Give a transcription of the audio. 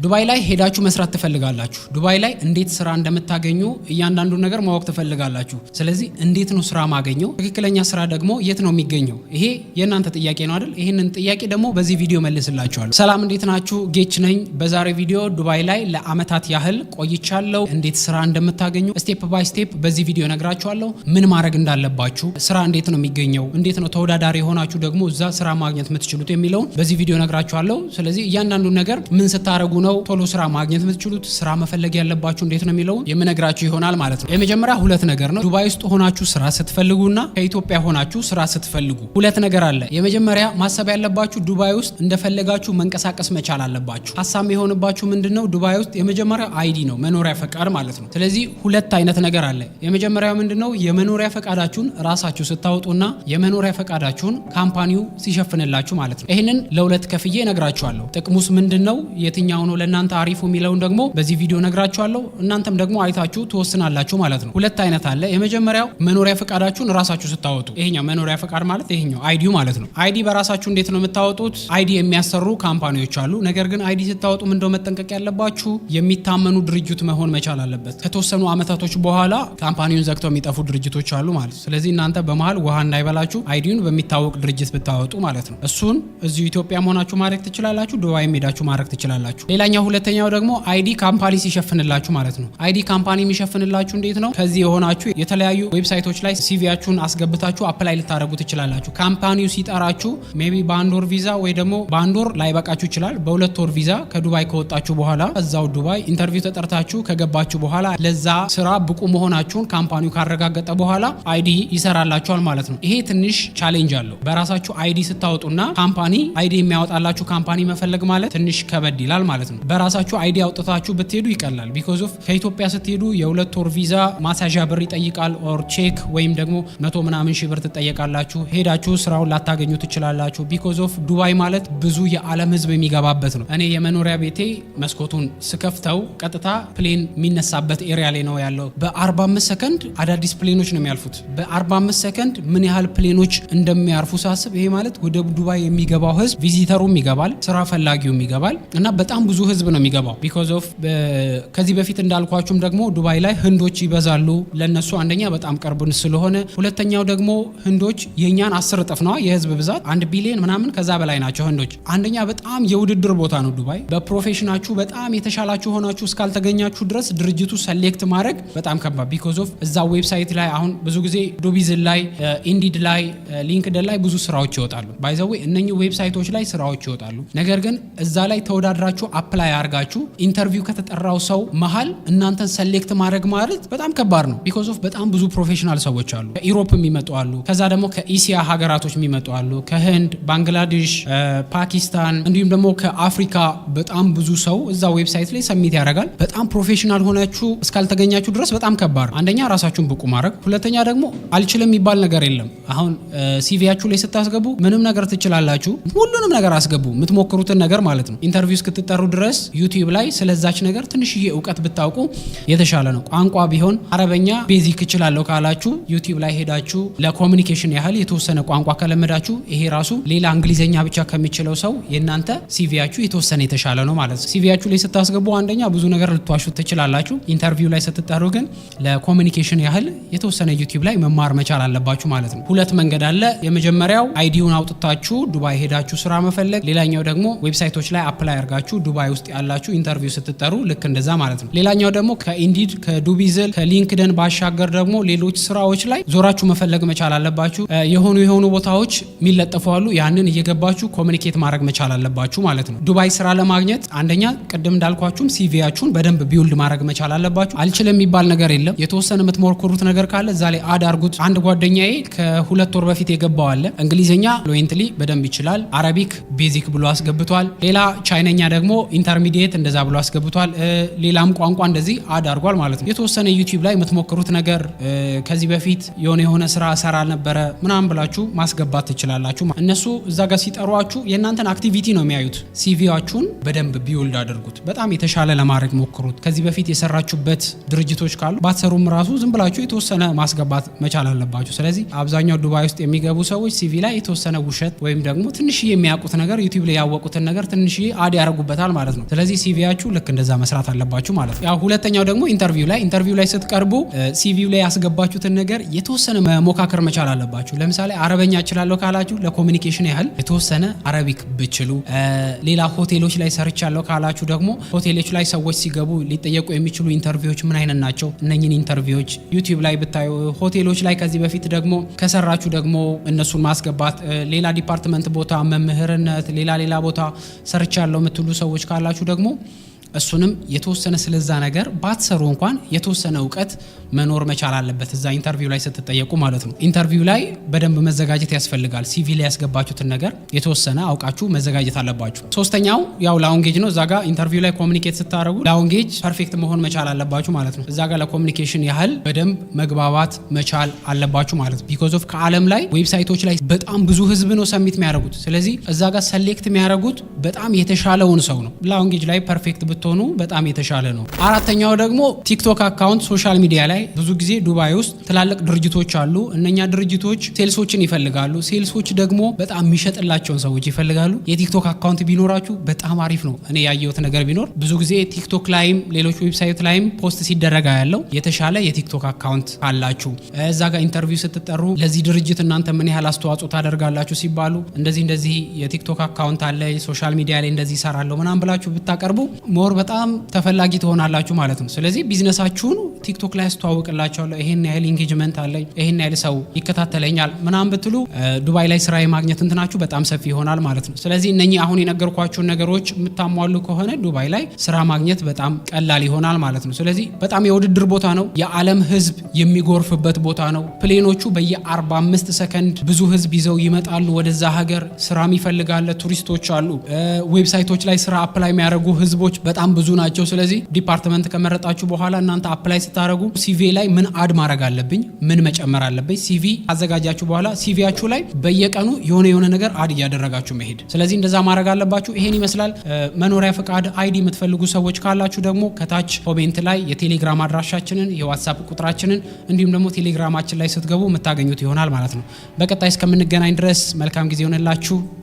ዱባይ ላይ ሄዳችሁ መስራት ትፈልጋላችሁ። ዱባይ ላይ እንዴት ስራ እንደምታገኙ እያንዳንዱ ነገር ማወቅ ትፈልጋላችሁ። ስለዚህ እንዴት ነው ስራ ማገኘው? ትክክለኛ ስራ ደግሞ የት ነው የሚገኘው? ይሄ የእናንተ ጥያቄ ነው አይደል? ይሄንን ጥያቄ ደግሞ በዚህ ቪዲዮ መልስላችኋለሁ። ሰላም እንዴት ናችሁ? ጌች ነኝ። በዛሬ ቪዲዮ ዱባይ ላይ ለአመታት ያህል ቆይቻለሁ። እንዴት ስራ እንደምታገኙ ስቴፕ ባይ ስቴፕ በዚህ ቪዲዮ ነግራችኋለሁ። ምን ማድረግ እንዳለባችሁ፣ ስራ እንዴት ነው የሚገኘው፣ እንዴት ነው ተወዳዳሪ የሆናችሁ ደግሞ እዛ ስራ ማግኘት የምትችሉት የሚለውን በዚህ ቪዲዮ ነግራችኋለሁ። ስለዚህ እያንዳንዱ ነገር ምን ስታረጉ ነው ቶሎ ስራ ማግኘት የምትችሉት፣ ስራ መፈለግ ያለባችሁ እንዴት ነው የሚለውን የምነግራችሁ ይሆናል ማለት ነው። የመጀመሪያ ሁለት ነገር ነው። ዱባይ ውስጥ ሆናችሁ ስራ ስትፈልጉና ከኢትዮጵያ ሆናችሁ ስራ ስትፈልጉ ሁለት ነገር አለ። የመጀመሪያ ማሰብ ያለባችሁ ዱባይ ውስጥ እንደፈለጋችሁ መንቀሳቀስ መቻል አለባችሁ። ሀሳብ የሆነባችሁ ምንድነው? ዱባይ ውስጥ የመጀመሪያ አይዲ ነው፣ መኖሪያ ፈቃድ ማለት ነው። ስለዚህ ሁለት አይነት ነገር አለ። የመጀመሪያው ምንድነው? የመኖሪያ ፈቃዳችሁን ራሳችሁ ስታወጡና የመኖሪያ ፈቃዳችሁን ካምፓኒው ሲሸፍንላችሁ ማለት ነው። ይሄንን ለሁለት ከፍዬ ነግራችኋለሁ። ጥቅሙስ ምንድነው? የትኛው ነው ለእናንተ አሪፉ የሚለውን ደግሞ በዚህ ቪዲዮ ነግራችኋለሁ። እናንተም ደግሞ አይታችሁ ትወስናላችሁ ማለት ነው። ሁለት አይነት አለ። የመጀመሪያው መኖሪያ ፈቃዳችሁን ራሳችሁ ስታወጡ፣ ይሄኛው መኖሪያ ፈቃድ ማለት ይሄኛው አይዲው ማለት ነው። አይዲ በራሳችሁ እንዴት ነው የምታወጡት? አይዲ የሚያሰሩ ካምፓኒዎች አሉ። ነገር ግን አይዲ ስታወጡ ምንድነው መጠንቀቅ ያለባችሁ? የሚታመኑ ድርጅት መሆን መቻል አለበት። ከተወሰኑ አመታቶች በኋላ ካምፓኒውን ዘግተው የሚጠፉ ድርጅቶች አሉ ማለት ነው። ስለዚህ እናንተ በመሃል ውሃ እንዳይበላችሁ አይዲውን በሚታወቅ ድርጅት ብታወጡ ማለት ነው። እሱን እዚሁ ኢትዮጵያ መሆናችሁ ማድረግ ትችላላችሁ፣ ዱባይ ሄዳችሁ ማድረግ ትችላላችሁ። ሌላኛው ሁለተኛው ደግሞ አይዲ ካምፓኒ ሲሸፍንላችሁ ማለት ነው። አይዲ ካምፓኒ የሚሸፍንላችሁ እንዴት ነው? ከዚህ የሆናችሁ የተለያዩ ዌብሳይቶች ላይ ሲቪያችሁን አስገብታችሁ አፕላይ ልታደርጉ ትችላላችሁ። ካምፓኒው ሲጠራችሁ ሜቢ በአንድ ወር ቪዛ ወይ ደግሞ በአንድ ወር ላይበቃችሁ ይችላል። በሁለት ወር ቪዛ ከዱባይ ከወጣችሁ በኋላ እዛው ዱባይ ኢንተርቪው ተጠርታችሁ ከገባችሁ በኋላ ለዛ ስራ ብቁ መሆናችሁን ካምፓኒው ካረጋገጠ በኋላ አይዲ ይሰራላችኋል ማለት ነው። ይሄ ትንሽ ቻሌንጅ አለው። በራሳችሁ አይዲ ስታወጡና ካምፓኒ አይዲ የሚያወጣላችሁ ካምፓኒ መፈለግ ማለት ትንሽ ከበድ ይላል ማለት ነው። በራሳችሁ አይዲ አውጥታችሁ ብትሄዱ ይቀላል። ቢኮዝ ኦፍ ከኢትዮጵያ ስትሄዱ የሁለት ወር ቪዛ ማሳዣ ብር ይጠይቃል። ኦር ቼክ ወይም ደግሞ 100 ምናምን ሺህ ብር ትጠየቃላችሁ። ሄዳችሁ ስራውን ላታገኙ ትችላላችሁ። ቢኮዝ ኦፍ ዱባይ ማለት ብዙ የዓለም ህዝብ የሚገባበት ነው። እኔ የመኖሪያ ቤቴ መስኮቱን ስከፍተው ቀጥታ ፕሌን የሚነሳበት ኤሪያ ላይ ነው ያለው። በ45 ሰከንድ አዳዲስ ፕሌኖች ነው የሚያልፉት። በ45 ሰከንድ ምን ያህል ፕሌኖች እንደሚያርፉ ሳስብ ይሄ ማለት ወደ ዱባይ የሚገባው ህዝብ ቪዚተሩም ይገባል፣ ስራ ፈላጊውም ይገባል እና በጣም ብዙ ህዝብ ነው የሚገባው። ቢኮዝ ኦፍ ከዚህ በፊት እንዳልኳችሁም ደግሞ ዱባይ ላይ ህንዶች ይበዛሉ። ለነሱ አንደኛ በጣም ቅርብን ስለሆነ፣ ሁለተኛው ደግሞ ህንዶች የኛን 10 እጥፍ ነው የህዝብ ብዛት 1 ቢሊዮን ምናምን ከዛ በላይ ናቸው ህንዶች። አንደኛ በጣም የውድድር ቦታ ነው ዱባይ። በፕሮፌሽናችሁ በጣም የተሻላችሁ ሆናችሁ እስካልተገኛችሁ ድረስ ድርጅቱ ሰሌክት ማድረግ በጣም ከባድ። ቢኮዝ ኦፍ እዛ ዌብሳይት ላይ አሁን ብዙ ጊዜ ዶቢዝን ላይ፣ ኢንዲድ ላይ፣ ሊንክድን ላይ ብዙ ስራዎች ይወጣሉ። ባይ ዘ ዌይ እነኚህ ዌብሳይቶች ላይ ስራዎች ይወጣሉ። ነገር ግን እዛ ላይ ተወዳድራችሁ አፕላይ አርጋችሁ ኢንተርቪው ከተጠራው ሰው መሃል እናንተን ሰሌክት ማድረግ ማለት በጣም ከባድ ነው። ቢኮዝ ኦፍ በጣም ብዙ ፕሮፌሽናል ሰዎች አሉ። ከኢሮፕ የሚመጡ አሉ፣ ከዛ ደግሞ ከኢሲያ ሀገራቶች የሚመጡ አሉ፣ ከህንድ፣ ባንግላዴሽ፣ ፓኪስታን እንዲሁም ደግሞ ከአፍሪካ በጣም ብዙ ሰው እዛ ዌብሳይት ላይ ሰሚት ያደርጋል። በጣም ፕሮፌሽናል ሆናችሁ እስካልተገኛችሁ ድረስ በጣም ከባድ ነው። አንደኛ ራሳችሁን ብቁ ማድረግ፣ ሁለተኛ ደግሞ አልችልም የሚባል ነገር የለም። አሁን ሲቪያችሁ ላይ ስታስገቡ ምንም ነገር ትችላላችሁ፣ ሁሉንም ነገር አስገቡ፣ የምትሞክሩትን ነገር ማለት ነው። ኢንተርቪው እስክትጠሩ ድረስ ዩቲዩብ ላይ ስለዛች ነገር ትንሽዬ እውቀት ብታውቁ የተሻለ ነው። ቋንቋ ቢሆን አረበኛ ቤዚክ እችላለሁ ካላችሁ ዩቲዩብ ላይ ሄዳችሁ ለኮሚኒኬሽን ያህል የተወሰነ ቋንቋ ከለመዳችሁ ይሄ ራሱ ሌላ እንግሊዘኛ ብቻ ከሚችለው ሰው የእናንተ ሲቪያችሁ የተወሰነ የተሻለ ነው ማለት ነው። ሲቪያችሁ ላይ ስታስገቡ አንደኛ ብዙ ነገር ልትዋሹ ትችላላችሁ። ኢንተርቪው ላይ ስትጠሩ ግን ለኮሚኒኬሽን ያህል የተወሰነ ዩቲዩብ ላይ መማር መቻል አለባችሁ ማለት ነው። ሁለት መንገድ አለ። የመጀመሪያው አይዲውን አውጥታችሁ ዱባይ ሄዳችሁ ስራ መፈለግ፣ ሌላኛው ደግሞ ዌብሳይቶች ላይ አፕላይ አርጋችሁ ዱባይ ውስጥ ያላችሁ ኢንተርቪው ስትጠሩ ልክ እንደዛ ማለት ነው። ሌላኛው ደግሞ ከኢንዲድ ከዱቢዝል ከሊንክድን ባሻገር ደግሞ ሌሎች ስራዎች ላይ ዞራችሁ መፈለግ መቻል አለባችሁ። የሆኑ ቦታዎች የሚለጠፉ አሉ። ያንን እየገባችሁ ኮሚኒኬት ማድረግ መቻል አለባችሁ ማለት ነው። ዱባይ ስራ ለማግኘት አንደኛ ቅድም እንዳልኳችሁም ሲቪያችሁን በደንብ ቢውልድ ማድረግ መቻል አለባችሁ። አልችልም የሚባል ነገር የለም። የተወሰነ የምትሞክሩት ነገር ካለ እዛ ላይ አድ አርጉት። አንድ ጓደኛዬ ከ2 ወር በፊት የገባው አለ። እንግሊዝኛ ፍሉዌንትሊ በደንብ ይችላል። አረቢክ ቤዚክ ብሎ አስገብቷል። ሌላ ቻይነኛ ደግሞ ኢንተርሚዲየት እንደዛ ብሎ አስገብቷል። ሌላም ቋንቋ እንደዚህ አድ አርጓል ማለት ነው። የተወሰነ ዩቲዩብ ላይ የምትሞክሩት ነገር ከዚህ በፊት የሆነ ስራ ሰራ ነበረ ምናምን ብላችሁ ማስገባት ትችላላችሁ። እነሱ እዛ ጋር ሲጠሯችሁ የእናንተን አክቲቪቲ ነው የሚያዩት። ሲቪያችሁን በደንብ ቢውልድ አድርጉት። በጣም የተሻለ ለማድረግ ሞክሩት። ከዚህ በፊት የሰራችሁበት ድርጅቶች ካሉ ባትሰሩም ራሱ ዝም ብላችሁ የተወሰነ ማስገባት መቻል አለባችሁ። ስለዚህ አብዛኛው ዱባይ ውስጥ የሚገቡ ሰዎች ሲቪ ላይ የተወሰነ ውሸት ወይም ደግሞ ትንሽዬ የሚያውቁት ነገር ዩቲዩብ ላይ ያወቁትን ነገር ትንሽዬ አድ ያደርጉበታል ማለት ማለት ነው። ስለዚህ ሲቪያችሁ ልክ እንደዛ መስራት አለባችሁ ማለት ነው። ያው ሁለተኛው ደግሞ ኢንተርቪው ላይ ስትቀርቡ ሲቪው ላይ ያስገባችሁትን ነገር የተወሰነ መሞካከር መቻል አለባችሁ። ለምሳሌ አረበኛ እችላለሁ ካላችሁ ለኮሚኒኬሽን ያህል የተወሰነ አረቢክ ብችሉ፣ ሌላ ሆቴሎች ላይ ሰርቻለሁ ካላችሁ ደግሞ ሆቴሎች ላይ ሰዎች ሲገቡ ሊጠየቁ የሚችሉ ኢንተርቪዎች ምን አይነት ናቸው? እነኚህን ኢንተርቪዎች ዩቲዩብ ላይ ብታዩ፣ ሆቴሎች ላይ ከዚህ በፊት ደግሞ ከሰራችሁ ደግሞ እነሱን ማስገባት፣ ሌላ ዲፓርትመንት ቦታ መምህርነት፣ ሌላ ቦታ ሰርቻለሁ የምትሉ ሰዎች ካላችሁ ደግሞ እሱንም የተወሰነ ስለዛ ነገር ባትሰሩ እንኳን የተወሰነ እውቀት መኖር መቻል አለበት እዛ ኢንተርቪው ላይ ስትጠየቁ ማለት ነው። ኢንተርቪው ላይ በደንብ መዘጋጀት ያስፈልጋል። ሲቪ ላይ ያስገባችሁትን ነገር የተወሰነ አውቃችሁ መዘጋጀት አለባችሁ። ሶስተኛው ያው ላንጉዌጅ ነው። እዛ ጋር ኢንተርቪው ላይ ኮሚኒኬት ስታደርጉ ላንጉዌጅ ፐርፌክት መሆን መቻል አለባችሁ ማለት ነው። እዛ ጋር ለኮሚኒኬሽን ያህል በደንብ መግባባት መቻል አለባችሁ ማለት ነው። ቢኮዝ ኦፍ ከዓለም ላይ ዌብሳይቶች ላይ በጣም ብዙ ህዝብ ነው ሰሚት የሚያደርጉት። ስለዚህ እዛ ጋር ሰሌክት የሚያደርጉት በጣም የተሻለውን ሰው ነው። ላንጉዌጅ ላይ ፐርፌክት ብትሆኑ በጣም የተሻለ ነው። አራተኛው ደግሞ ቲክቶክ አካውንት፣ ሶሻል ሚዲያ ላይ ብዙ ጊዜ ዱባይ ውስጥ ትላልቅ ድርጅቶች አሉ። እነኛ ድርጅቶች ሴልሶችን ይፈልጋሉ። ሴልሶች ደግሞ በጣም የሚሸጥላቸውን ሰዎች ይፈልጋሉ። የቲክቶክ አካውንት ቢኖራችሁ በጣም አሪፍ ነው። እኔ ያየሁት ነገር ቢኖር ብዙ ጊዜ ቲክቶክ ላይም ሌሎች ዌብሳይት ላይም ፖስት ሲደረጋ ያለው የተሻለ የቲክቶክ አካውንት ካላችሁ እዛ ጋር ኢንተርቪው ስትጠሩ ለዚህ ድርጅት እናንተ ምን ያህል አስተዋጽኦ ታደርጋላችሁ ሲባሉ እንደዚህ የቲክቶክ አካውንት አለ፣ ሶሻል ሚዲያ ላይ እንደዚህ ይሰራለሁ ምናምን ብላችሁ ብታቀርቡ ሞር በጣም ተፈላጊ ትሆናላችሁ ማለት ነው። ስለዚህ ቢዝነሳችሁን ቲክቶክ ላይ አስተዋውቅላችኋለሁ፣ ይሄን ያህል ኢንጌጅመንት አለኝ፣ ይሄን ያህል ሰው ይከታተለኛል ምናምን ብትሉ ዱባይ ላይ ስራ የማግኘት እንትናችሁ በጣም ሰፊ ይሆናል ማለት ነው። ስለዚህ እነኚህ አሁን የነገርኳችሁን ነገሮች የምታሟሉ ከሆነ ዱባይ ላይ ስራ ማግኘት በጣም ቀላል ይሆናል ማለት ነው። ስለዚህ በጣም የውድድር ቦታ ነው። የዓለም ህዝብ የሚጎርፍበት ቦታ ነው። ፕሌኖቹ በየ45 ሰከንድ ብዙ ህዝብ ይዘው ይመጣሉ ወደዛ ሀገር። ስራም ይፈልጋል። ቱሪስቶች አሉ። ዌብሳይቶች ላይ ስራ አፕላይ የሚያደርጉ ህዝቦች በጣም ብዙ ናቸው። ስለዚህ ዲፓርትመንት ከመረጣችሁ በኋላ እናንተ አፕላይ ስታደርጉ ሲቪ ላይ ምን አድ ማድረግ አለብኝ፣ ምን መጨመር አለብኝ፣ ሲቪ አዘጋጃችሁ በኋላ ሲቪያችሁ ላይ በየቀኑ የሆነ ነገር አድ እያደረጋችሁ መሄድ። ስለዚህ እንደዛ ማድረግ አለባችሁ። ይሄን ይመስላል። መኖሪያ ፈቃድ፣ አይዲ የምትፈልጉ ሰዎች ካላችሁ ደግሞ ከታች ኮሜንት ላይ የቴሌግራም አድራሻችንን፣ የዋትስአፕ ቁጥራችንን እንዲሁም ደግሞ ቴሌግራማችን ላይ ስትገቡ የምታገኙት ይሆናል ማለት ነው። በቀጣይ እስከምንገናኝ ድረስ መልካም ጊዜ ይሆንላችሁ።